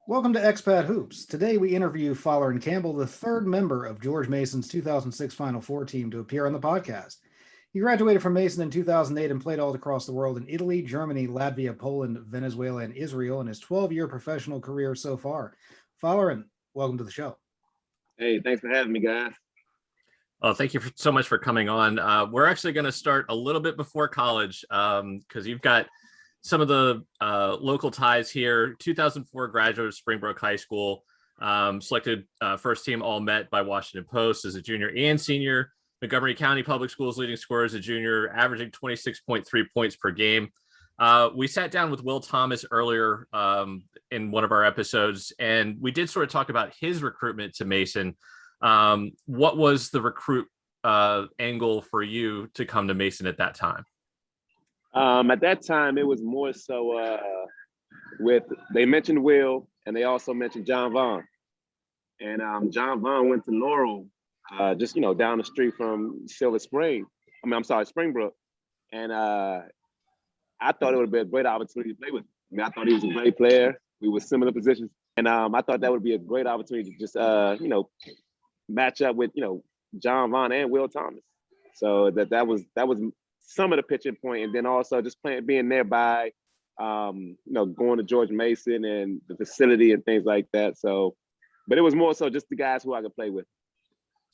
Welcome to Expat Hoops. Today we interview Folarin Campbell, the third member of George Mason's 2006 Final Four team to appear on the podcast. He graduated from Mason in 2008 and played all across the world in Italy, Germany, Latvia, Poland, Venezuela, and Israel in his 12-year professional career so far. Folarin, welcome to the show. Hey, thanks for having me, guys. Well, thank you so much for coming on. We're actually going to start a little bit before college because you've got some of the local ties here. 2004 graduate of Springbrook High School, selected first team All-Met by Washington Post as a junior and senior. Montgomery County Public Schools leading scorer as a junior, averaging 26.3 points per game. We sat down with Will Thomas earlier in one of our episodes, and we did sort of talk about his recruitment to Mason. What was the recruit angle for you to come to Mason at that time? At that time, it was more so they mentioned Will, and they also mentioned John Vaughan. And John Vaughan went to Laurel, just down the street from Silver Spring. Springbrook. And I thought it would be a great opportunity to play with him. I thought he was a great player. We were similar positions, and I thought that would be a great opportunity to just match up with John Vaughan and Will Thomas. So that was some of the pitching point, and then also just being nearby, going to George Mason and the facility and things like that. So, but it was more so just the guys who I could play with.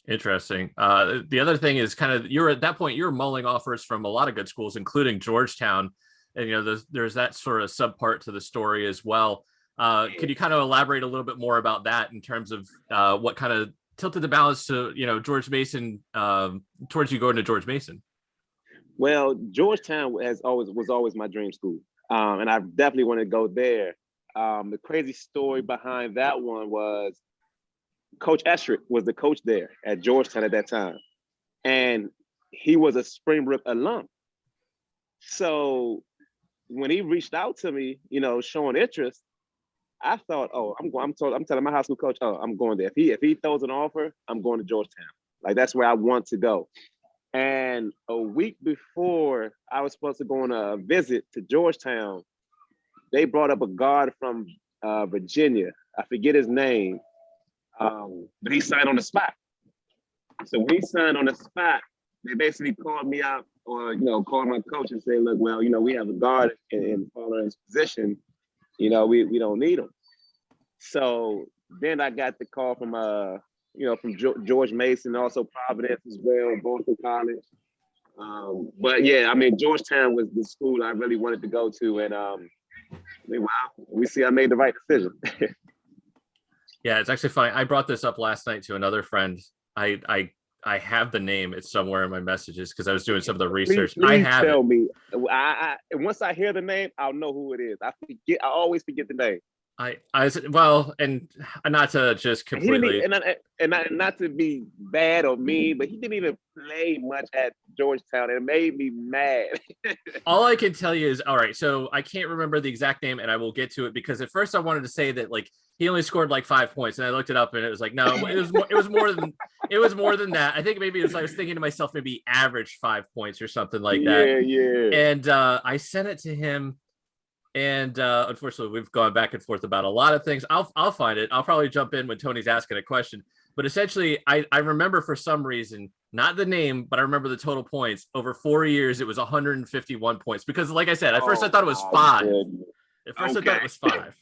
Interesting. The other thing is you're at that point, you're mulling offers from a lot of good schools, including Georgetown. And, there's that sort of subpart to the story as well. Could you kind of elaborate a little bit more about that in terms of what kind of tilted the balance to, George Mason, towards you going to George Mason? Well, Georgetown was always my dream school, and I definitely wanted to go there. The crazy story behind that one was Coach Estrick was the coach there at Georgetown at that time, and he was a Springbrook alum. So when he reached out to me, showing interest, I thought, oh, I'm telling my high school coach, oh, I'm going there. If he throws an offer, I'm going to Georgetown. Like, that's where I want to go. And a week before I was supposed to go on a visit to Georgetown, they brought up a guard from Virginia. I forget his name, but he signed on the spot. So when he signed on the spot, they basically called me out, or called my coach and say, look, well, we have a guard in Folarin's position. We don't need him. So then I got the call from George Mason, also Providence as well, Boston College. But yeah, Georgetown was the school I really wanted to go to, and we see I made the right decision. Yeah, it's actually funny. I brought this up last night to another friend. I have the name. It's somewhere in my messages because I was doing some of the research. Please tell me. Once I hear the name, I'll know who it is. I always forget the name. And not to just completely and not to be bad or mean, but he didn't even play much at Georgetown. It made me mad. All I can tell you is, all right, so I can't remember the exact name, and I will get to it because at first I wanted to say that he only scored 5 points, and I looked it up and it was no, it was more than that. I think maybe I was thinking to myself, maybe average 5 points or something like that. Yeah. And I sent it to him. And unfortunately, we've gone back and forth about a lot of things. I'll find it. I'll probably jump in when Tony's asking a question. But essentially, I remember for some reason, not the name, but I remember the total points. Over 4 years, it was 151 points. Because like I said, at first I thought it was 5. At first I thought it was 5.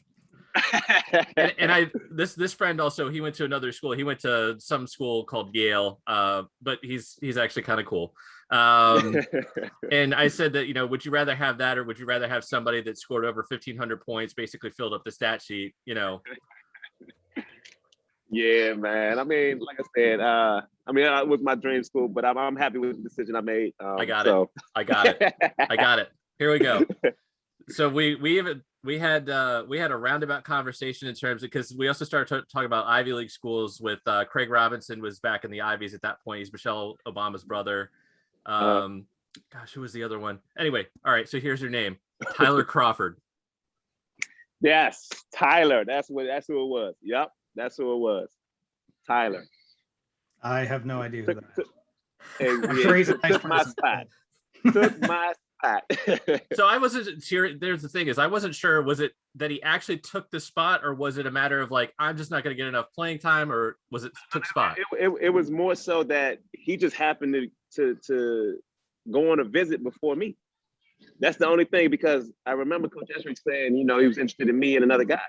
and this friend also, he went to another school. He went to some school called Yale, but he's actually kind of cool. And I said that, would you rather have that, or would you rather have somebody that scored over 1,500 points, basically filled up the stat sheet, Yeah, man. Like I said, it was my dream school, but I'm happy with the decision I made. I got it. Here we go. So we had a roundabout conversation in terms of, because we also started talking about Ivy League schools with Craig Robinson was back in the Ivies at that point. He's Michelle Obama's brother. Gosh, who was the other one? Anyway, all right. So here's your name, Tyler Crawford. Yes, Tyler. That's who it was. Yep, that's who it was. Tyler. I have no idea who that is. I'm sure he's a nice person. Took my So I wasn't sure. There's the thing is, I wasn't sure. Was it that he actually took the spot, or was it a matter of like, I'm just not going to get enough playing time, or was it took spot? It was more so that he just happened to go on a visit before me. That's the only thing, because I remember Coach Esherick saying, he was interested in me and another guy,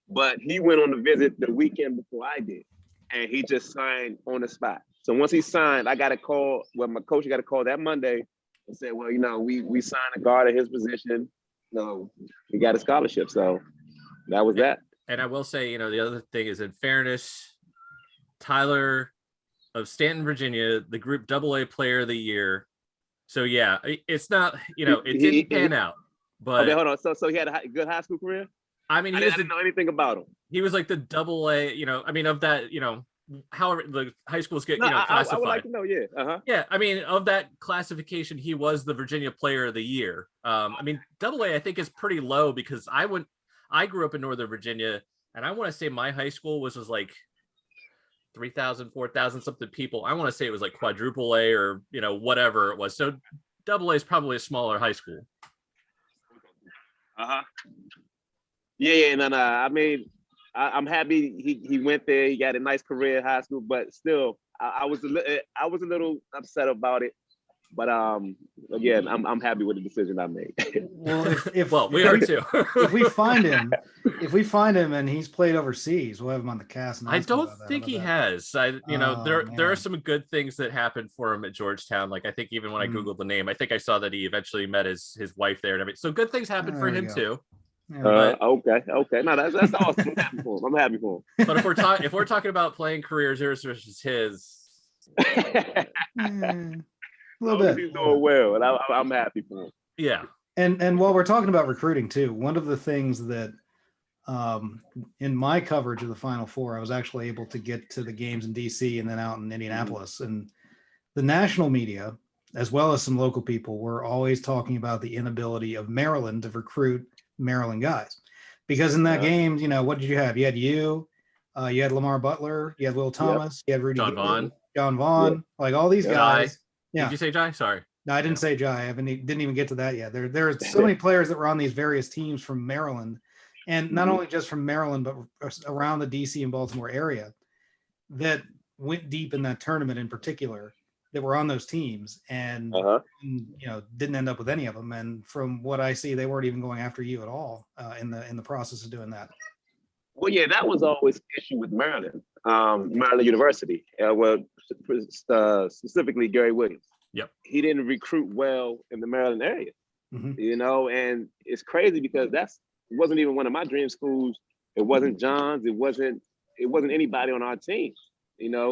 but he went on the visit the weekend before I did, and he just signed on the spot. So once he signed, I got a call. Well, my coach got a call that Monday and said, well, we signed a guard at his position. He got a scholarship. So that was that. And I will say, the other thing is, in fairness, Tyler of Stanton, Virginia, the group AA player of the year. So yeah, it's not, it didn't pan out. But okay, hold on. So he had a good high school career? I mean, I didn't know anything about him. He was like the AA, of that, however the high schools get, classified. I would like to know, yeah. Uh-huh. Yeah, I mean, of that classification, he was the Virginia Player of the Year. I mean, AA, I think, is pretty low, because I grew up in Northern Virginia, and I want to say my high school was like 3,000, 4,000 something people. I want to say it was like quadruple A, or whatever it was. So AA is probably a smaller high school. Uh-huh. Yeah, no. I mean, I'm happy he went there. He got a nice career in high school, but still, I was a little upset about it. But again, I'm happy with the decision I made. Well, we are too. if we find him and he's played overseas, we'll have him on the cast. I don't think he has. There are some good things that happened for him at Georgetown. Like, I think even when I Googled the name, I think I saw that he eventually met his wife there and everything. So good things happened for him too. Yeah, okay. No, that's awesome. I'm happy for him. But if we're talking about playing careers versus his, a little bit. He's doing well, and I'm happy for him. Yeah. And while we're talking about recruiting too, one of the things that in my coverage of the Final Four, I was actually able to get to the games in DC and then out in Indianapolis, and the national media, as well as some local people, were always talking about the inability of Maryland to recruit Maryland guys, because in that game, what did you have? You had Lamar Butler, you had Will Thomas, you had Rudy John Vaughn, like all these guys. Yeah. Did you say Jai? Sorry. No, I didn't say Jai. Didn't even get to that yet. There are so many players that were on these various teams from Maryland, and not only just from Maryland, but around the DC and Baltimore area, that went deep in that tournament in particular, that were on those teams, and didn't end up with any of them. And from what I see, they weren't even going after you at all in the process of doing that. Well, yeah, that was always the issue with Maryland, Maryland University. Specifically Gary Williams. Yep. He didn't recruit well in the Maryland area, and it's crazy because it wasn't even one of my dream schools. It wasn't John's. It wasn't anybody on our team,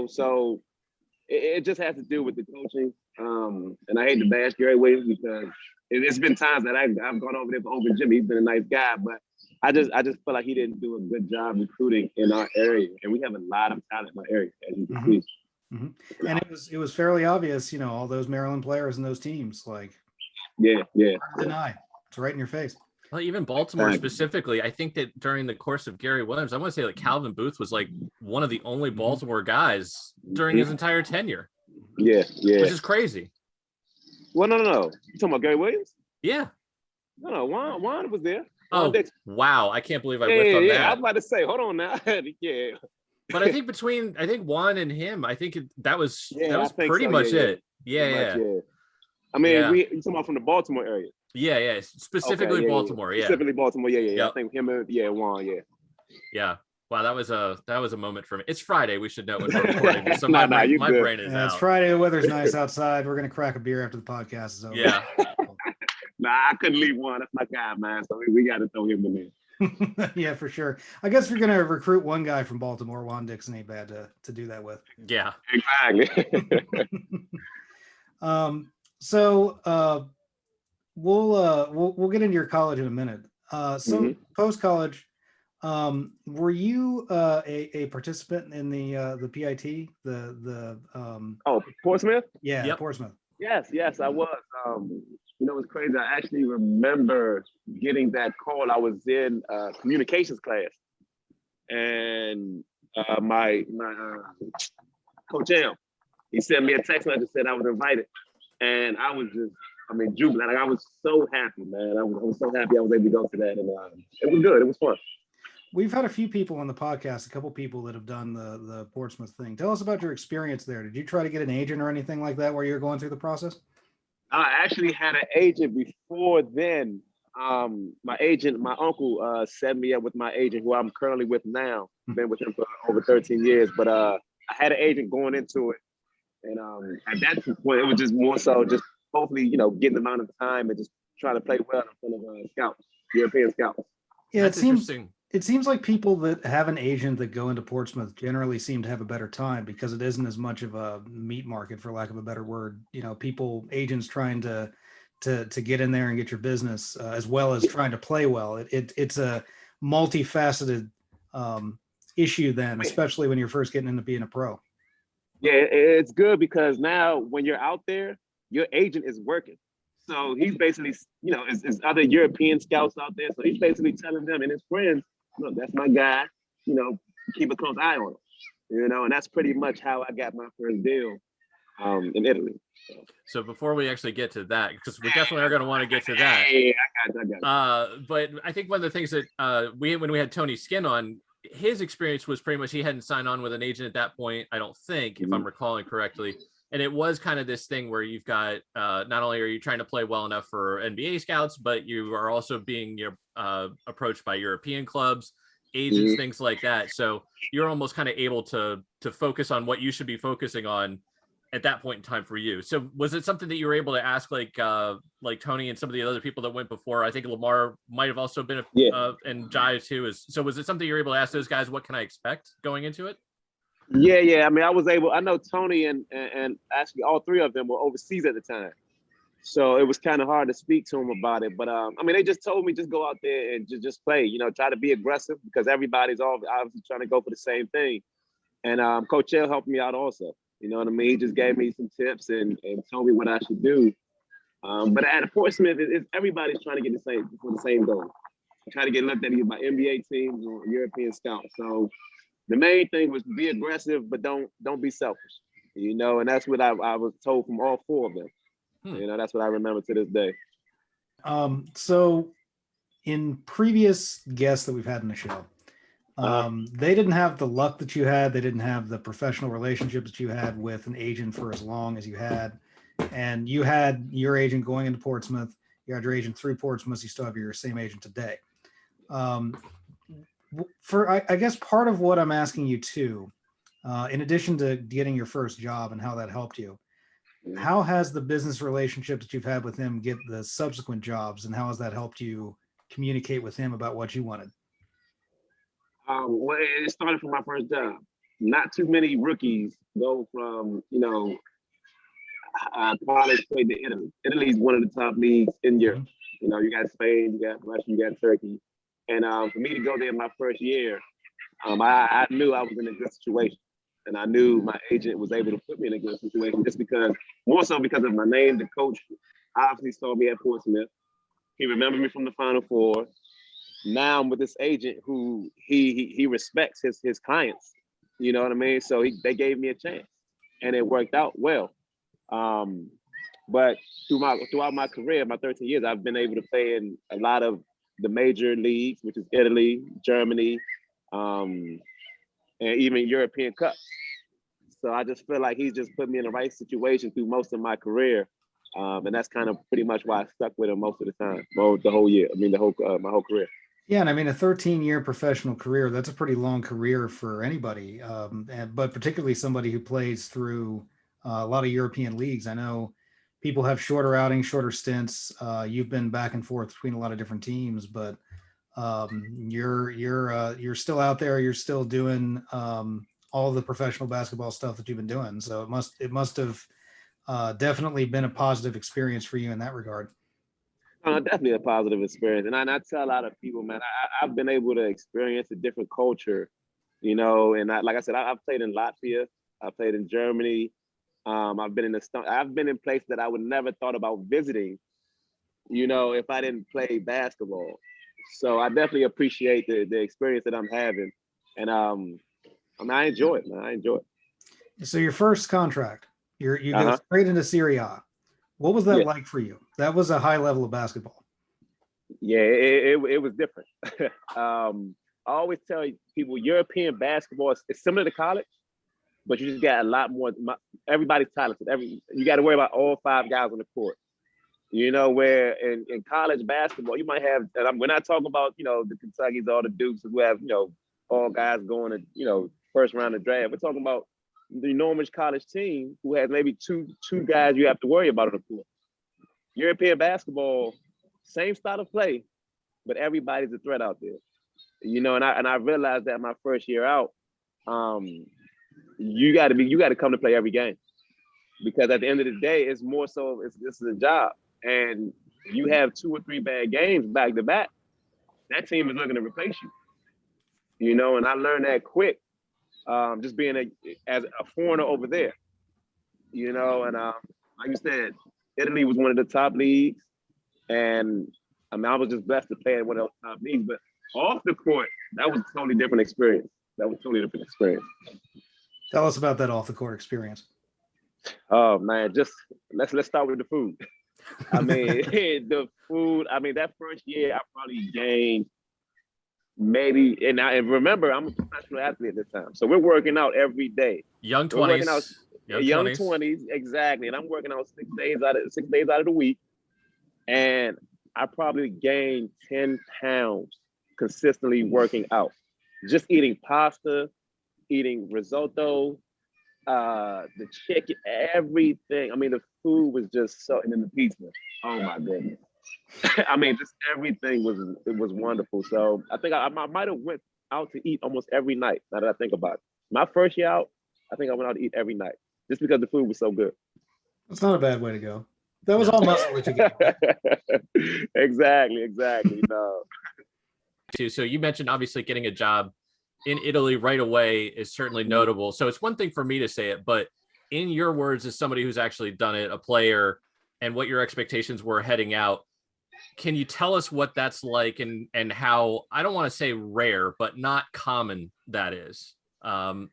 so it just has to do with the coaching. And I hate to bash Gary Williams, because it's been times that I've gone over there for open Jimmy. He's been a nice guy, but I just feel like he didn't do a good job recruiting in our area, and we have a lot of talent in our area, as you can see. And it was fairly obvious, all those Maryland players and those teams, like, yeah, deny, it's right in your face. Well, even Baltimore specifically, I think that during the course of Gary Williams, I want to say like Calvin Booth was like one of the only Baltimore guys during his entire tenure. Yeah. Which is crazy. Well, no. You talking about Gary Williams? Yeah. No, Juan was there. Oh, wow. I can't believe I whiffed on that. I was about to say, hold on now. Yeah. But I think Juan and him, I think that was pretty so. much it. Yeah. I mean, you talking about from the Baltimore area? Yeah. Specifically Baltimore. Yeah. Specifically Baltimore. Yeah. I think him and Juan. Yeah. Yeah. Wow, that was a moment for me. It's Friday. We should know when we're recording. So my brain is out. It's Friday. The weather's nice outside. We're gonna crack a beer after the podcast is over. Yeah. I couldn't leave Juan. That's my guy, man. So we got to throw him in there. Yeah, for sure. I guess if you're gonna recruit one guy from Baltimore, Juan Dixon ain't bad to do that with. Yeah. Exactly. So we'll get into your college in a minute. Post college. Were you a participant in the PIT? Portsmouth? Yeah, yep. Portsmouth. Yes, I was. It's crazy. I actually remember getting that call. I was in communications class, and my Coach M, he sent me a text message, said I was invited, and I was just I mean, jubilant. Like, I was so happy, man. I was so happy I was able to go to that, and it was good. It was fun. We've had a few people on the podcast, a couple people that have done the Portsmouth thing. Tell us about your experience there. Did you try to get an agent or anything like that while you were going through the process? I actually had an agent before then. My agent, my uncle, set me up with my agent, who I'm currently with now. Been with him for over 13 years. But I had an agent going into it, and at that point, it was just more so just hopefully, getting the amount of time and just trying to play well in front of scouts, European scouts. Yeah, That's interesting. It seems like people that have an agent that go into Portsmouth generally seem to have a better time because it isn't as much of a meat market, for lack of a better word. Agents trying to get in there and get your business, as well as trying to play well. It's a multifaceted issue then, especially when you're first getting into being a pro. Yeah, it's good because now when you're out there, your agent is working. So he's basically, it's other European scouts out there. So he's basically telling them and his friends, look, that's my guy, keep a close eye on him, and that's pretty much how I got my first deal in Italy. So before we actually get to that, because we definitely are going to want to get to that. Hey, I got it. But I think one of the things that when we had Tony Skin on, his experience was pretty much he hadn't signed on with an agent at that point, I don't think, if I'm recalling correctly. And it was kind of this thing where you've got not only are you trying to play well enough for NBA scouts, but you are also being approached by European clubs, agents, things like that. So you're almost kind of able to focus on what you should be focusing on at that point in time for you. So was it something that you were able to ask like Tony and some of the other people that went before? I think Lamar might have also been and Jai too. So was it something you were able to ask those guys, what can I expect going into it? Yeah. I mean, I know Tony and actually all three of them were overseas at the time. So it was kind of hard to speak to them about it. But I mean, they just told me just go out there and just play, try to be aggressive because everybody's obviously trying to go for the same thing. And Coach L helped me out also. You know what I mean? He just gave me some tips and told me what I should do. But at Portsmouth, everybody's trying to get the same goal. Trying to get looked at either by NBA teams or European scouts. So the main thing was be aggressive, but don't be selfish. And that's what I was told from all four of them. That's what I remember to this day. So in previous guests that we've had in the show, they didn't have the luck that you had. They didn't have the professional relationships that you had with an agent for as long as you had. And you had your agent going into Portsmouth. You had your agent through Portsmouth. You still have your same agent today. I guess part of what I'm asking you too, in addition to getting your first job and how that helped you, how has the business relationship that you've had with him get the subsequent jobs, and how has that helped you communicate with him about what you wanted? Well, it started from my first job. Not too many rookies go from, college played to Italy. Italy is one of the top leagues in Europe. You got Spain, you got Russia, you got Turkey. And for me to go there my first year, I knew I was in a good situation. And I knew my agent was able to put me in a good situation more so because of my name. The coach obviously saw me at Portsmouth. He remembered me from the Final Four. Now I'm with this agent who he respects his clients. You know what I mean? So they gave me a chance, and it worked out well. But throughout my career, my 13 years, I've been able to play in a lot of the major leagues, which is Italy, Germany, and even European Cups. So I just feel like he's just put me in the right situation through most of my career. And that's kind of pretty much why I stuck with him most of the time, the whole year. My whole career. Yeah, and I mean, a 13-year professional career, that's a pretty long career for anybody, but particularly somebody who plays through a lot of European leagues. I know people have shorter outings, shorter stints. You've been back and forth between a lot of different teams, but you're still out there. You're still doing all of the professional basketball stuff that you've been doing. So it must have definitely been a positive experience for you in that regard. Definitely a positive experience. And I tell a lot of people, man, I've been able to experience a different culture, and like I said, I've played in Latvia, I played in Germany. I've been in places that I would never thought about visiting, if I didn't play basketball. So I definitely appreciate the experience that I'm having. And I enjoy it, man. I enjoy it. So your first contract, you go straight into Serie A. What was that Yeah. like for you? That was a high level of basketball. Yeah, it was different. I always tell people European basketball is similar to college, but you just got a lot more. Everybody's talented. You got to worry about all 5 guys on the court. You know, where in college basketball, you might have, and we're not talking about, the Kentuckys or the Dukes who have, all guys going to, first round of draft. We're talking about the enormous college team who has maybe two guys you have to worry about on the court. European basketball, same style of play, but everybody's a threat out there. And I realized that my first year out, you got to come to play every game, because at the end of the day, it's more so this is a job, and you have 2 or 3 bad games back to back, that team is looking to replace you. And I learned that quick, just being as a foreigner over there. And like you said, Italy was one of the top leagues, and I was just blessed to play in one of those top leagues. But off the court, that was a totally different experience. Tell us about that off the court experience. Oh man, just let's start with the food. I mean, the food. I mean, that first year I probably gained maybe, and remember, I'm a professional athlete at this time, so we're working out every day. Young 20s. Young 20s, exactly. And I'm working out 6 days out of the week, and I probably gained 10 pounds consistently working out, just eating pasta, eating risotto, the chicken, everything. I mean, the food was just so, and then the pizza. Oh my goodness. I mean, just everything was wonderful. So I think I might have went out to eat almost every night. Now that I think about it, my first year out, I think I went out to eat every night just because the food was so good. That's not a bad way to go. That was all muscle that you get. Exactly. No. So you mentioned obviously getting a job in Italy right away is certainly notable. So it's one thing for me to say it, but in your words, as somebody who's actually done it, a player, and what your expectations were heading out, can you tell us what that's like and how, I don't want to say rare, but not common that is? And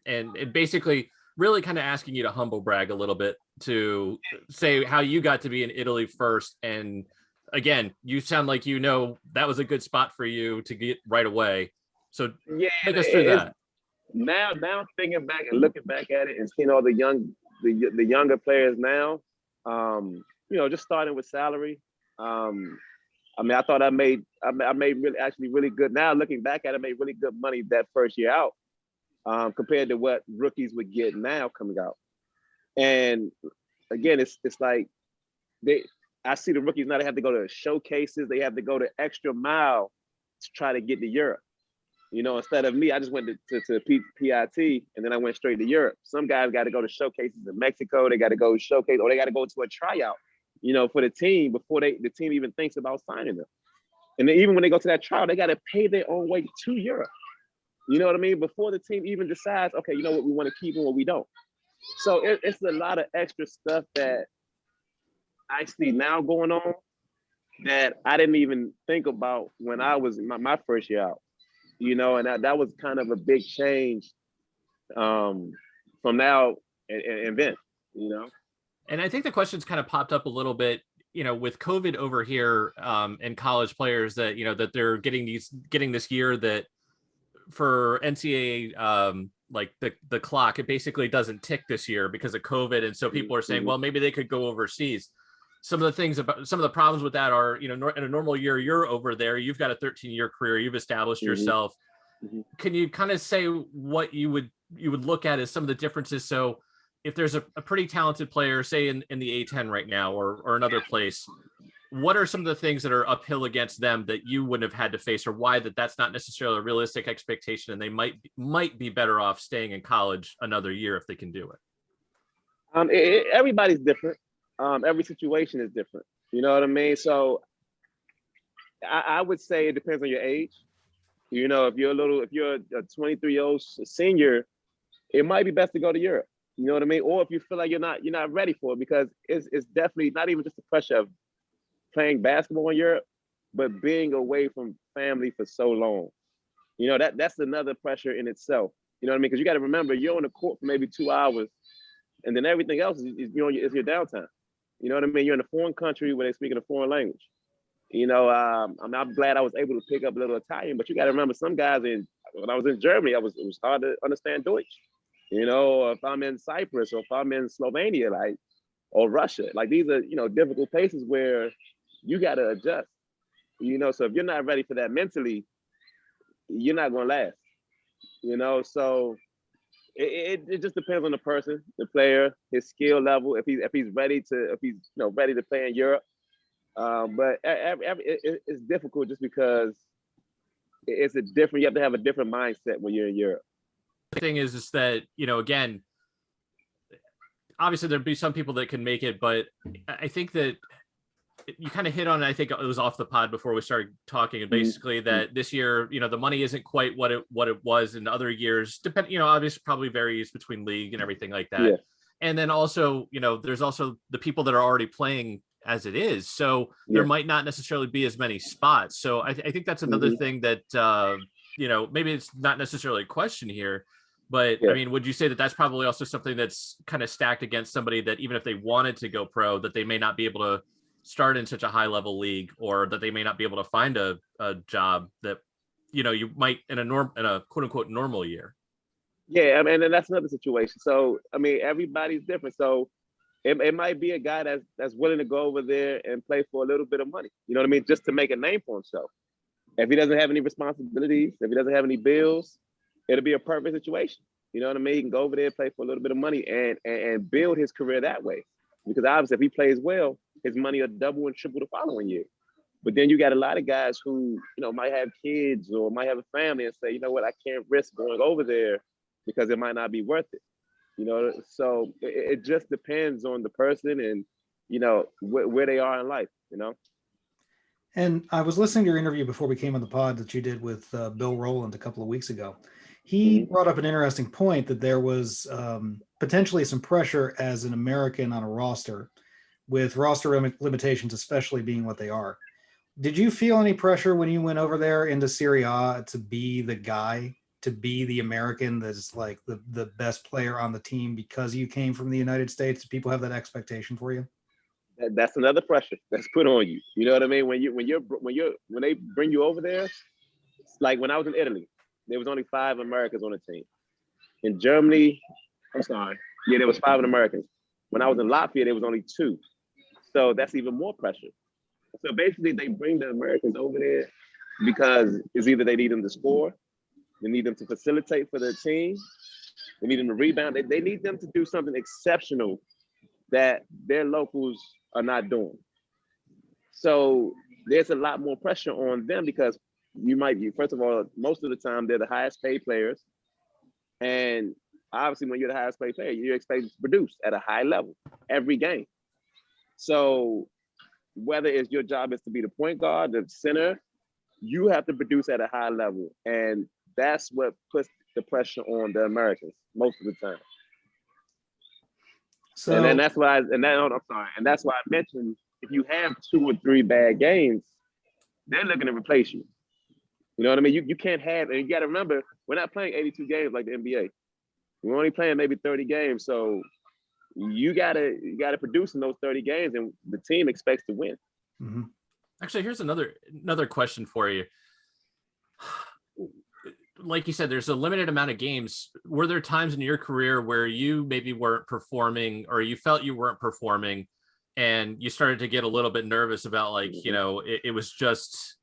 basically really kind of asking you to humble brag a little bit to say how you got to be in Italy first. And again, you sound like that was a good spot for you to get right away. So yeah, take us through that. Now thinking back and looking back at it and seeing all the younger players now, just starting with salary. I mean, I thought I made really good. Now looking back at it, I made really good money that first year out, compared to what rookies would get now coming out. And again, it's like I see the rookies now, they have to go to showcases, they have to go the extra mile to try to get to Europe. Instead of me, I just went to PIT and then I went straight to Europe. Some guys got to go to showcases in Mexico, they got to go showcase, or they got to go to a tryout, for the team before the team even thinks about signing them. And then even when they go to that trial, they got to pay their own way to Europe. You know what I mean? Before the team even decides, okay, you know what, we want to keep and what we don't. So it's a lot of extra stuff that I see now going on that I didn't even think about when I was my first year out. And that was kind of a big change from now and then. And I think the questions kind of popped up a little bit, with COVID over here, and college players that, that they're getting this year that for NCAA, like the clock, it basically doesn't tick this year because of COVID. And so people are saying, well, maybe they could go overseas. Some of the problems with that are, in a normal year, you're over there, you've got a 13-year career, you've established yourself. Can you kind of say what you would look at as some of the differences? So if there's a pretty talented player, say in the A10 right now or another place, what are some of the things that are uphill against them that you wouldn't have had to face, or why that's not necessarily a realistic expectation and they might be better off staying in college another year if they can do it? Everybody's different. Every situation is different. You know what I mean? So I would say it depends on your age. If you're a 23-year-old senior, it might be best to go to Europe. You know what I mean? Or if you feel like you're not ready for it, because it's definitely not even just the pressure of playing basketball in Europe, but being away from family for so long. That's another pressure in itself. You know what I mean? Because you got to remember, you're on the court for maybe 2 hours, and then everything else is your downtime. You know what I mean? You're in a foreign country where they're speaking a foreign language. You know, I'm glad I was able to pick up a little Italian, but you got to remember some guys when I was in Germany, it was hard to understand Deutsch. You know, if I'm in Cyprus or if I'm in Slovenia, like, or Russia, like these are, you know, difficult places where you got to adjust, you know, so if you're not ready for that mentally, you're not going to last, you know, so it just depends on the person, the player, his skill level, if he's ready to play in Europe. But it's difficult just because it's you have to have a different mindset when you're in Europe. The thing is that, you know, again, obviously there'd be some people that can make it, but I think that you kind of hit on it. I think it was off the pod before we started talking, and basically that this year, you know, the money isn't quite what it was in other years. You know, obviously probably varies between league and everything like that. Yeah. And then also, you know, there's also the people that are already playing as it is. So there might not necessarily be as many spots. So I think that's another thing that, you know, maybe it's not necessarily a question here, but I mean, would you say that that's probably also something that's kind of stacked against somebody that even if they wanted to go pro, that they may not be able to start in such a high level league, or that they may not be able to find a job that, you know, you might in a quote unquote normal year? Yeah, I mean, and that's another situation. So, I mean, everybody's different. So it might be a guy that's willing to go over there and play for a little bit of money. You know what I mean? Just to make a name for himself. If he doesn't have any responsibilities, if he doesn't have any bills, it'll be a perfect situation. You know what I mean? He can go over there, play for a little bit of money and build his career that way. Because obviously if he plays well, his money will double and triple the following year. But then you got a lot of guys who, you know, might have kids or might have a family and say, you know what, I can't risk going over there because it might not be worth it. You know, so it just depends on the person and, you know, where they are in life, you know. And I was listening to your interview before we came on the pod that you did with Bill Rowland a couple of weeks ago. He brought up an interesting point that there was potentially some pressure as an American on a roster, with roster limitations, especially being what they are. Did you feel any pressure when you went over there into Serie A to be the guy, to be the American that's like the best player on the team because you came from the United States? Do people have that expectation for you? That's another pressure that's put on you. You know what I mean? When they bring you over there, like when I was in Italy, there was only 5 Americans on the team. In Germany, there was 5 Americans. When I was in Latvia, there was only 2. So that's even more pressure. So basically, they bring the Americans over there because it's either they need them to score, they need them to facilitate for their team, they need them to rebound. They need them to do something exceptional that their locals are not doing. So there's a lot more pressure on them because first of all, most of the time, they're the highest paid players. And obviously, when you're the highest paid player, you're expected to produce at a high level every game. So whether it's your job is to be the point guard, the center, you have to produce at a high level. And that's what puts the pressure on the Americans most of the time. So, and that's why, and that's why I mentioned if you have 2 or 3 bad games, they're looking to replace you. You know what I mean? You can't have, and you got to remember, we're not playing 82 games like the NBA. We're only playing maybe 30 games. So you gotta produce in those 30 games, and the team expects to win. Mm-hmm. Actually, here's another question for you. Like you said, there's a limited amount of games. Were there times in your career where you maybe weren't performing, or you felt you weren't performing, and you started to get a little bit nervous about, like, you know, it was just,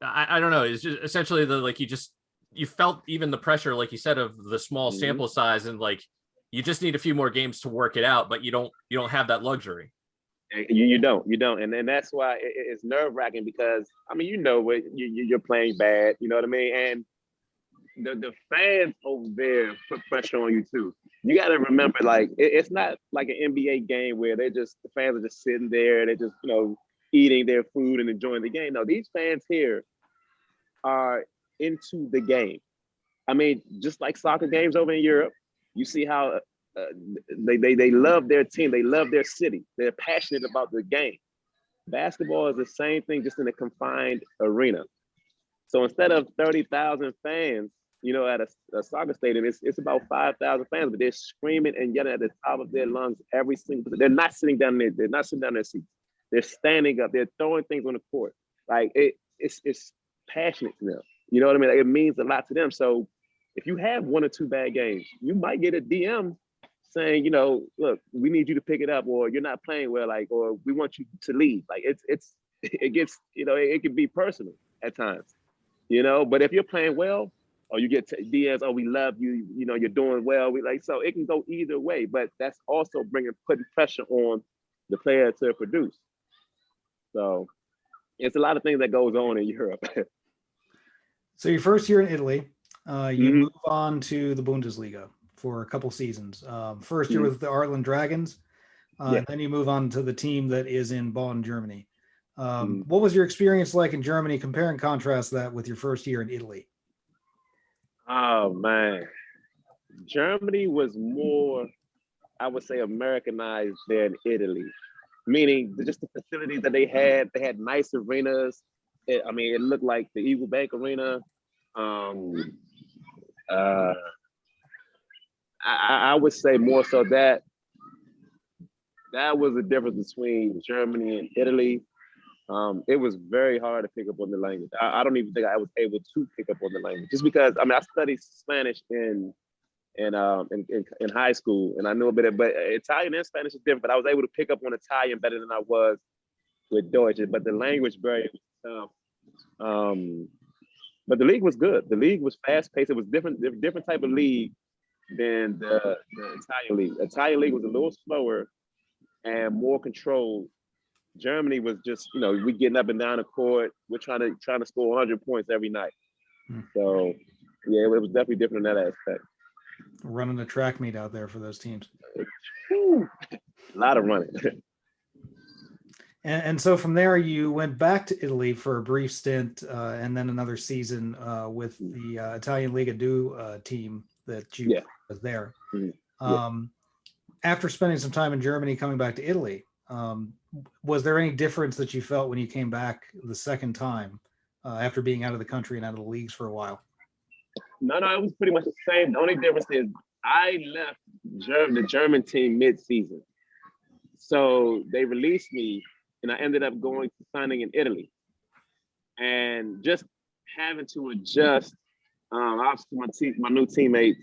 I don't know, it's just essentially you felt even the pressure, like you said, of the small sample size, and like you just need a few more games to work it out, but you don't have that luxury. You don't, and that's why it's nerve-wracking, because I mean, you know what, you're playing bad, you know what I mean, and the fans over there put pressure on you too. You got to remember, like, it's not like an NBA game where the fans are just sitting there, they're just, you know, eating their food and enjoying the game. No, these fans here are into the game. I mean, just like soccer games over in Europe, you see how they love their team, they love their city, they're passionate about the game. Basketball is the same thing, just in a confined arena. So instead of 30,000 fans, at a soccer stadium, it's about 5,000 fans, but they're screaming and yelling at the top of their lungs every single. They're not sitting down there. They're not sitting down in their seats. They're standing up. They're throwing things on the court. Like it's passionate to them. You know what I mean? Like, it means a lot to them. So if you have one or two bad games, you might get a DM saying, look, we need you to pick it up, or you're not playing well, like, or we want you to leave. Like it gets, it can be personal at times, but if you're playing well, or you get DMs, oh, we love you, you're doing well. So it can go either way, but that's also putting pressure on the player to produce. So it's a lot of things that goes on in Europe. So your first year in Italy, you move on to the Bundesliga for a couple seasons. First year with the Artland Dragons, and then you move on to the team that is in Vaughan, Germany. What was your experience like in Germany? Compare and contrast that with your first year in Italy. Oh, man. Germany was more, I would say, Americanized than Italy, meaning just the facilities that they had. They had nice arenas. It looked like the Eagle Bank Arena. I would say more so that was the difference between Germany and Italy. It was very hard to pick up on the language. I don't even think I was able to pick up on the language, just because I studied Spanish in high school, and I knew a bit of, but Italian and Spanish is different. But I was able to pick up on Italian better than I was with Deutsch. But the language barrier was tough. But the league was good. The league was fast paced. It was different type of league than the Italian league. The Italian league was a little slower and more controlled. Germany was just, we getting up and down the court. We're trying to score 100 points every night. So, yeah, it was definitely different in that aspect. Running a track meet out there for those teams. A lot of running. And so from there, you went back to Italy for a brief stint, and then another season with the Italian Liga 2 team that you was there. After spending some time in Germany, coming back to Italy, was there any difference that you felt when you came back the second time after being out of the country and out of the leagues for a while? No, it was pretty much the same. The only difference is I left the German team mid-season. So they released me, and I ended up going to signing in Italy. And just having to adjust, obviously my new teammates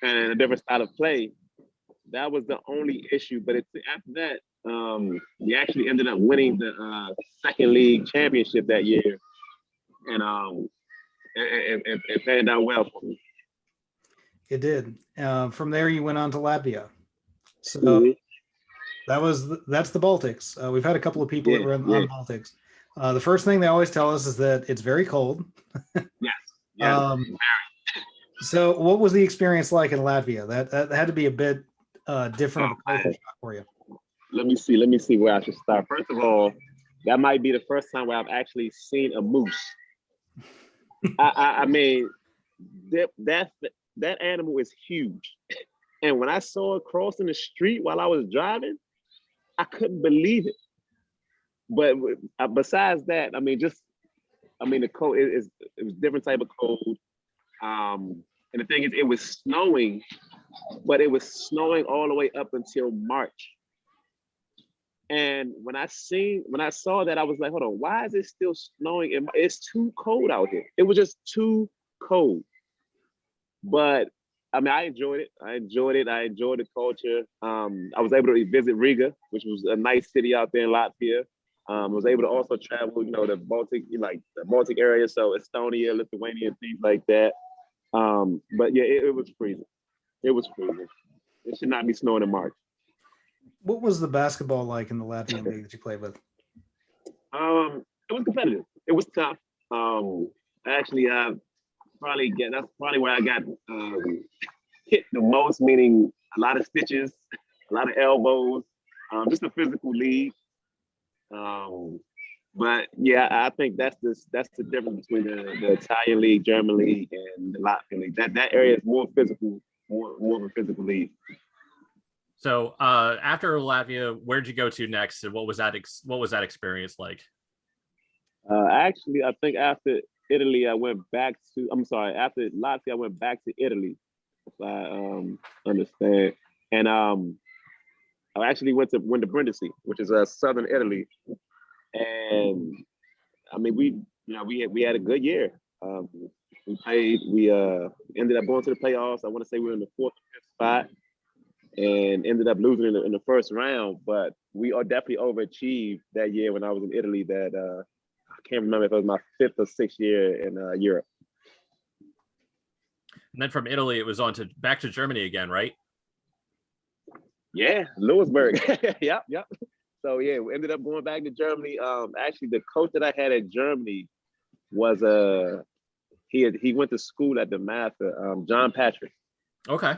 and a different style of play, that was the only issue. But after that, we actually ended up winning the second league championship that year, and it panned out well for me. It did. From there, you went on to Latvia. So that's the Baltics. We've had a couple of people that were on the Baltics. The first thing they always tell us is that it's very cold. Yes. So what was the experience like in Latvia? That had to be a bit different of a culture shock for you. Let me see where I should start. First of all, that might be the first time where I've actually seen a moose. I mean, that animal is huge. And when I saw it crossing the street while I was driving, I couldn't believe it. But besides that, the cold, it was different type of cold. And the thing is, it was snowing, but it was snowing all the way up until March. And when I saw that, I was like, hold on, why is it still snowing? It's too cold out here. It was just too cold. But I enjoyed it. I enjoyed the culture. I was able to visit Riga, which was a nice city out there in Latvia. I was able to also travel, the Baltic area, so Estonia, Lithuania, things like that. But yeah, it was freezing. It was freezing. It should not be snowing in March. What was the basketball like in the Latvian league that you played with? It was competitive. It was tough. Actually, that's probably where I got hit the most, meaning a lot of stitches, a lot of elbows, just a physical league. But yeah, I think that's the difference between the Italian league, German league, and the Latvian league. That area is more physical, more of a physical league. So after Latvia, where'd you go to next, and what was that experience like? Actually, I think after Italy, I went back to. I'm sorry. After Latvia, I went back to Italy. If I understand, and I actually went to Brindisi, which is southern Italy, and I mean we had a good year. We ended up going to the playoffs. I want to say we were in the 4th or 5th spot, and ended up losing in the first round. But we are definitely overachieved that year when I was in Italy. That I can't remember if it was my 5th or 6th year in Europe. And then from Italy, it was on to back to Germany again, right? Yeah, Lewisburg. Yep. So yeah, we ended up going back to Germany. Actually, the coach that I had at Germany was he went to school at the Master, John Patriot. Okay.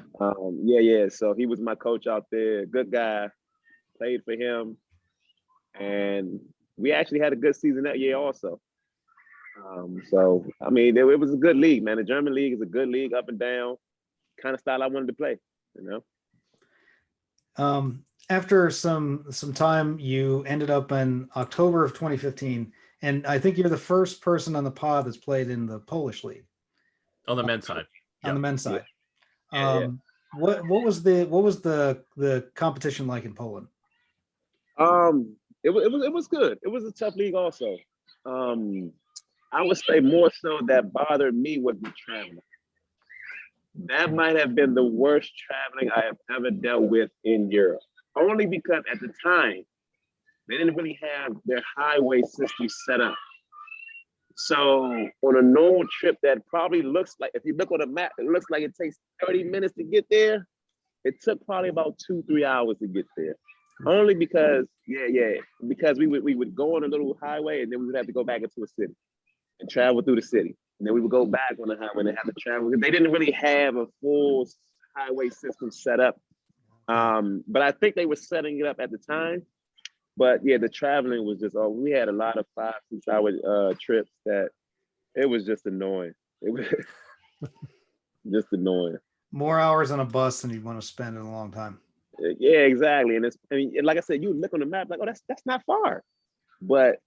Yeah. So he was my coach out there. Good guy. Played for him, and we actually had a good season that year also. So I mean, it was a good league, man. The German league is a good league, up and down, kind of style I wanted to play. After some time, you ended up in October of 2015, and I think you're the first person on the pod that's played in the Polish league. On the men's side. On the men's side. Yeah. What was the competition like in Poland? It was good. It was a tough league also. I would say more so that bothered me was the traveling. That might have been the worst traveling I have ever dealt with in Europe. Only because at the time, they didn't really have their highway system set up. So on a normal trip that probably looks like, if you look on a map, it looks like it takes 30 minutes to get there. It took probably about 2-3 hours to get there. Only because, because we would go on a little highway and then we would have to go back into a city and travel through the city. And then we would go back on the highway and have to travel. They didn't really have a full highway system set up. But I think they were setting it up at the time. But yeah, the traveling was just, we had a lot of 5-6 hour trips that it was just annoying. It was just annoying. More hours on a bus than you'd want to spend in a long time. Yeah, exactly. And like I said, you look on the map like, that's not far. But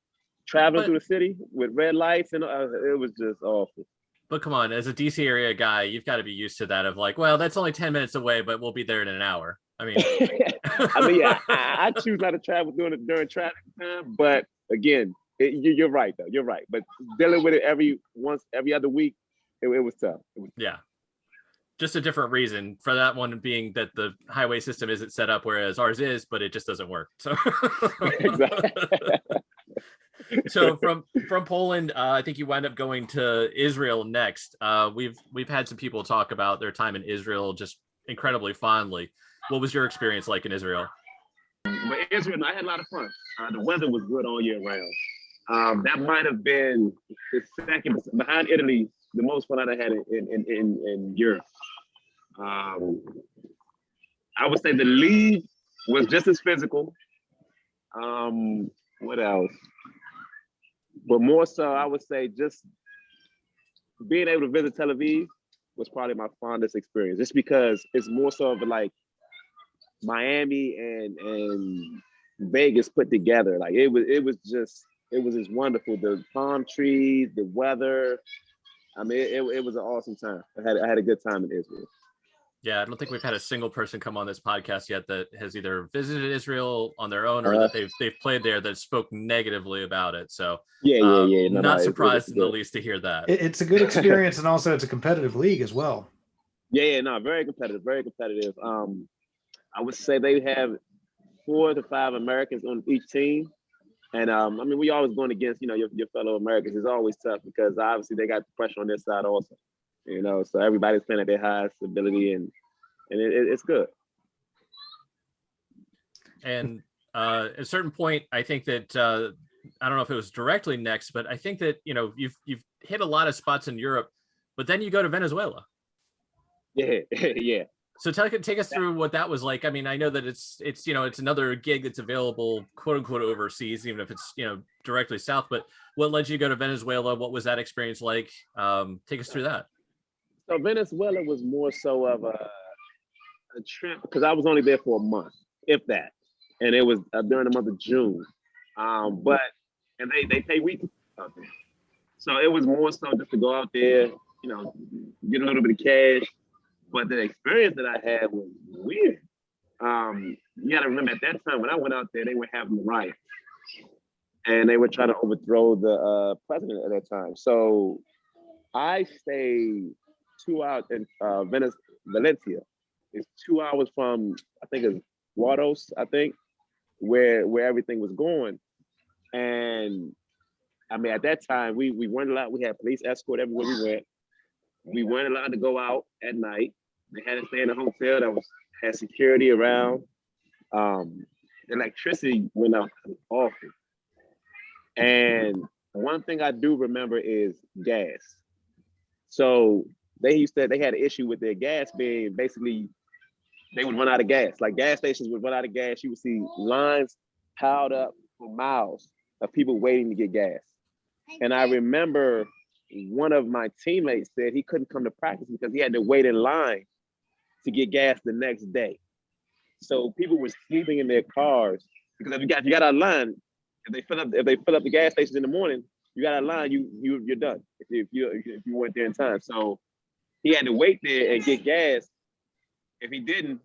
traveling through the city with red lights and it was just awful. But come on, as a DC area guy, you've got to be used to that of like, well, that's only 10 minutes away, but we'll be there in an hour. I mean, I choose not to travel during traffic time. But again, you're right though. You're right. But dealing with it every other week, it was tough. Yeah. Just a different reason for that one being that the highway system isn't set up, whereas ours is, but it just doesn't work. So, so from Poland, I think you wind up going to Israel next. We've had some people talk about their time in Israel just incredibly fondly. What was your experience like in Israel? But Israel, I had a lot of fun. The weather was good all year round. That might have been the second behind Italy, the most fun I had in Europe. I would say the league was just as physical. What else? But more so, I would say just being able to visit Tel Aviv was probably my fondest experience, just because it's more so of like Miami and Vegas put together. Like it was just wonderful. The palm trees, the weather. I mean, it was an awesome time. I had a good time in Israel. Yeah, I don't think we've had a single person come on this podcast yet that has either visited Israel on their own or that they've played there that spoke negatively about it. So not surprised in the least to hear that. It's a good experience, and also it's a competitive league as well. Very competitive, very competitive. I would say they have 4 to 5 Americans on each team. And I mean, we always going against, your fellow Americans. It's always tough because obviously they got the pressure on their side also. So everybody's playing at their highest ability, and it's good. And at a certain point, I think that I don't know if it was directly next, but I think that you've hit a lot of spots in Europe, but then you go to Venezuela. Yeah. So take us through what that was like. I mean, I know that it's another gig that's available, quote unquote, overseas, even if it's directly south. But what led you to go to Venezuela? What was that experience like? Take us through that. So Venezuela was more so of a trip because I was only there for a month, if that, and it was during the month of June. But they pay weekly out there. So it was more so just to go out there, get a little bit of cash. But the experience that I had was weird. You got to remember at that time when I went out there, they were having the riot, and they were trying to overthrow the president at that time. So I stayed 2 hours in Valencia. It's 2 hours from, I think it's Guados, where everything was going. And I mean, at that time, we weren't allowed. We had police escort everywhere we went. We weren't allowed to go out at night. They had to stay in a hotel that had security around. Electricity went out often. And one thing I do remember is gas. So they had an issue with their gas being basically, they would run out of gas. Like gas stations would run out of gas. You would see lines piled up for miles of people waiting to get gas. And I remember one of my teammates said he couldn't come to practice because he had to wait in line to get gas the next day. So people were sleeping in their cars because if you got out of line, if they fill up the gas stations in the morning, you got out of line, you're done if you weren't there in time. So he had to wait there and get gas. If he didn't,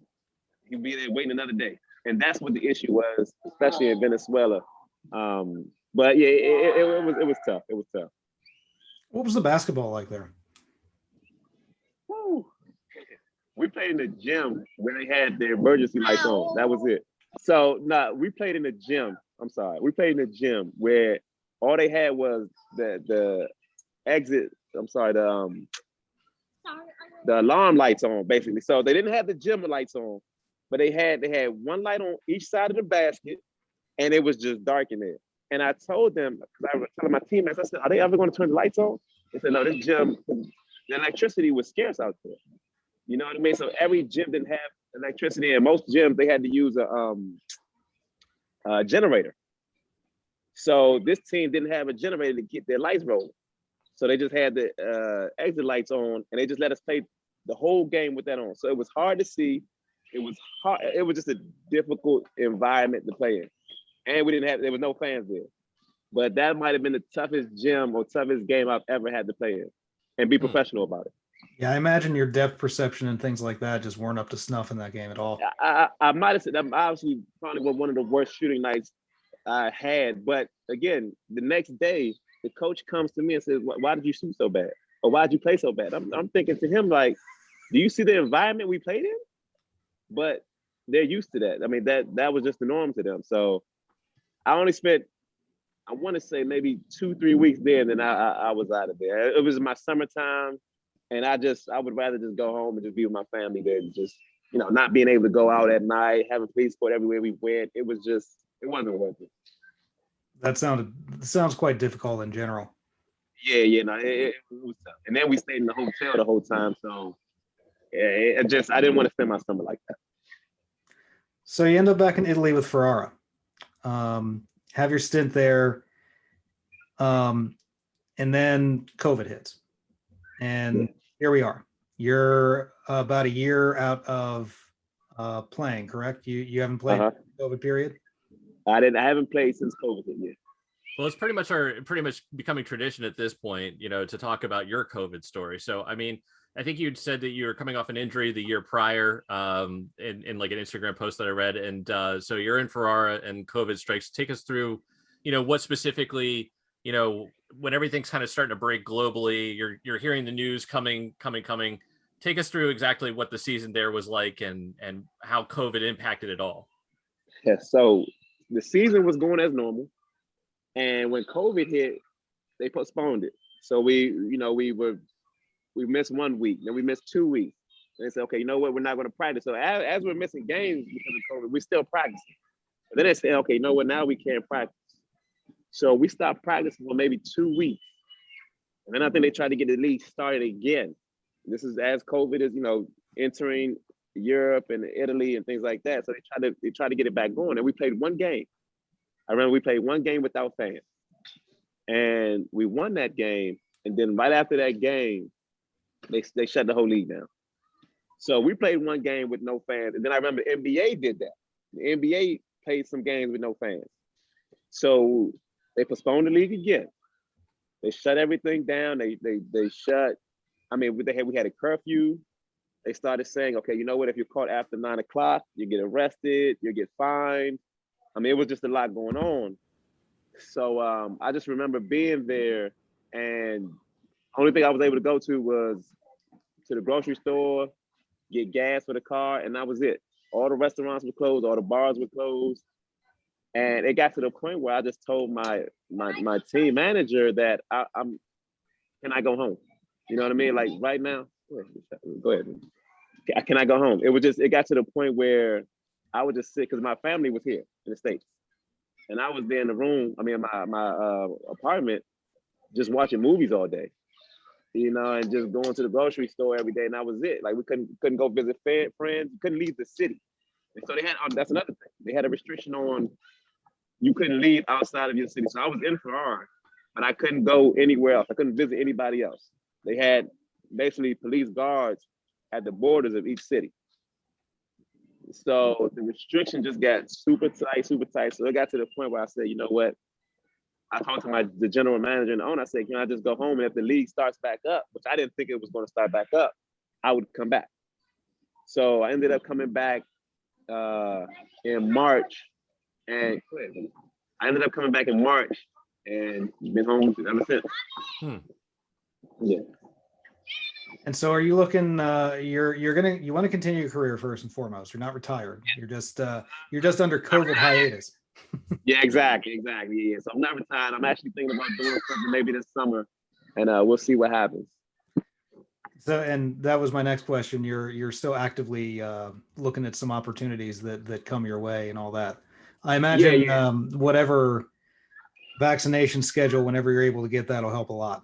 he'd be there waiting another day. And that's what the issue was, especially in Venezuela. But yeah, it was tough. It was tough. What was the basketball like there? Woo. We played in the gym where they had their emergency lights on. That was it. So we played in the gym. I'm sorry. We played in the gym where all they had was the exit. I'm sorry, the alarm lights on, basically. So they didn't have the gym lights on, but they had one light on each side of the basket, and it was just dark in there. And I told them, because I was telling my teammates, I said, "Are they ever going to turn the lights on?" They said, "No, this gym, the electricity was scarce out there." You know what I mean? So every gym didn't have electricity, and most gyms they had to use a generator. So this team didn't have a generator to get their lights rolling. So they just had the exit lights on, and they just let us play the whole game with that on. So it was hard to see. It was hard. It was just a difficult environment to play in, and there was no fans there. But that might have been the toughest gym or toughest game I've ever had to play in, and be professional about it. Yeah, I imagine your depth perception and things like that just weren't up to snuff in that game at all. I might have said that obviously probably was one of the worst shooting nights I had. But again, the next day, the coach comes to me and says, "Why did you shoot so bad? Or why did you play so bad?" I'm thinking to him like, "Do you see the environment we played in?" But they're used to that. I mean, that was just the norm to them. So I only spent, I want to say maybe 2-3 weeks there, and then I was out of there. It was my summertime. And I would rather just go home and just be with my family than just, not being able to go out at night, having police escort everywhere we went. It wasn't worth it. That sounds quite difficult in general. Yeah, no, it was tough. And then we stayed in the hotel the whole time. So yeah, I didn't want to spend my summer like that. So you end up back in Italy with Ferrara. Have your stint there. And then COVID hits. And here we are. You're about a year out of playing, correct? You haven't played COVID period? I haven't played since COVID yet. Well, it's pretty much becoming tradition at this point, to talk about your COVID story. So, I mean, I think you'd said that you were coming off an injury the year prior, in like an Instagram post that I read. And so you're in Ferrara and COVID strikes. Take us through, what specifically, when everything's kind of starting to break globally, you're hearing the news coming. Take us through exactly what the season there was like and how COVID impacted it all. Yeah, so the season was going as normal, and when COVID hit, they postponed it. So we missed 1 week, then we missed 2 weeks. And they said, okay, you know what, we're not going to practice. So as we're missing games because of COVID, we're still practicing. But then they said, okay, you know what, now we can't practice. So we stopped practicing for maybe 2 weeks. And then I think they tried to get the league started again. This is as COVID is, entering Europe and Italy and things like that. So they tried to get it back going. And we played one game. I remember we played one game without fans. And we won that game. And then right after that game, they shut the whole league down. So we played one game with no fans. And then I remember the NBA did that. The NBA played some games with no fans. So they postponed the league again. They shut everything down. They shut. I mean, we had a curfew. They started saying, okay, you know what? If you're caught after 9 o'clock, you get arrested, you get fined. I mean, it was just a lot going on. So I just remember being there, and only thing I was able to go to was to the grocery store, get gas for the car, and that was it. All the restaurants were closed, all the bars were closed. And it got to the point where I just told my team manager that can I go home? You know what I mean? Like right now, go ahead. Can I go home? It got to the point where I would just sit, because my family was here in the States. And I was there in the room, my apartment, just watching movies all day, you know, and just going to the grocery store every day. And that was it. Like we couldn't go visit friends, couldn't leave the city. And so that's another thing. They had a restriction on, you couldn't leave outside of your city. So I was in Farrar, but I couldn't go anywhere else. I couldn't visit anybody else. They had basically police guards at the borders of each city. So the restriction just got super tight. So it got to the point where I said, you know what? I talked to the general manager and the owner. I said, can I just go home? And if the league starts back up, which I didn't think it was going to start back up, I would come back. So I ended up coming back in March. And been home ever since. Yeah. And so, are you looking? You want to continue your career first and foremost. You're not retired. You're just under COVID hiatus. Yeah, exactly. Yeah. So I'm not retired. I'm actually thinking about doing something maybe this summer, and we'll see what happens. So, and that was my next question. You're still actively looking at some opportunities that come your way and all that. I imagine whatever vaccination schedule, whenever you're able to get that, will help a lot.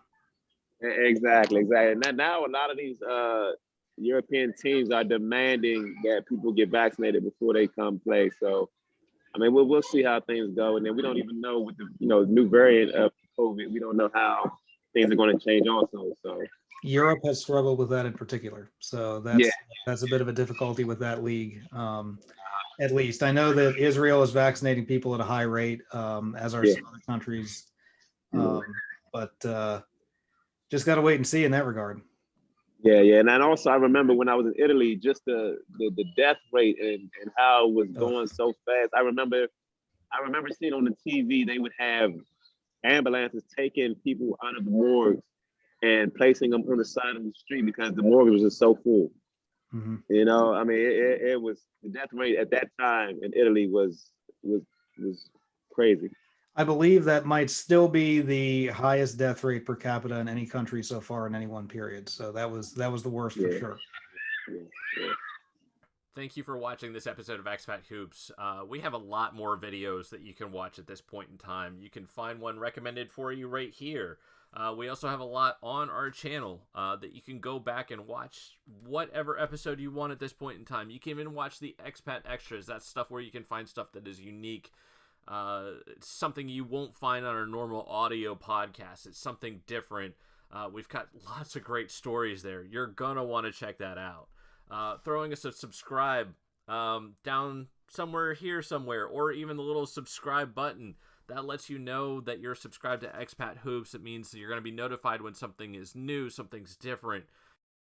Exactly. Now a lot of these European teams are demanding that people get vaccinated before they come play. So, I mean, we'll see how things go, and then we don't even know with the new variant of COVID. We don't know how things are going to change also. So Europe has struggled with that in particular. So that's a bit of a difficulty with that league. At least I know that Israel is vaccinating people at a high rate, as are some other countries. But just got to wait and see in that regard. Yeah. And then also I remember when I was in Italy, just the death rate and how it was going so fast. I remember seeing on the TV, they would have ambulances taking people out of the morgues and placing them on the side of the street because the morgue was just so full. Mm-hmm. You know, I mean, it was, the death rate at that time in Italy was crazy. I believe that might still be the highest death rate per capita in any country so far in any one period. So that was the worst for sure. Yeah. Thank you for watching this episode of Expat Hoops. We have a lot more videos that you can watch at this point in time. You can find one recommended for you right here. We also have a lot on our channel that you can go back and watch whatever episode you want at this point in time. You can even watch the Expat Extras. That's stuff where you can find stuff that is unique. It's something you won't find on our normal audio podcast. It's something different. We've got lots of great stories there. You're going to want to check that out. Throwing us a subscribe down somewhere, or even the little subscribe button. That lets you know that you're subscribed to Expat Hoops. It means that you're going to be notified when something is new, something's different.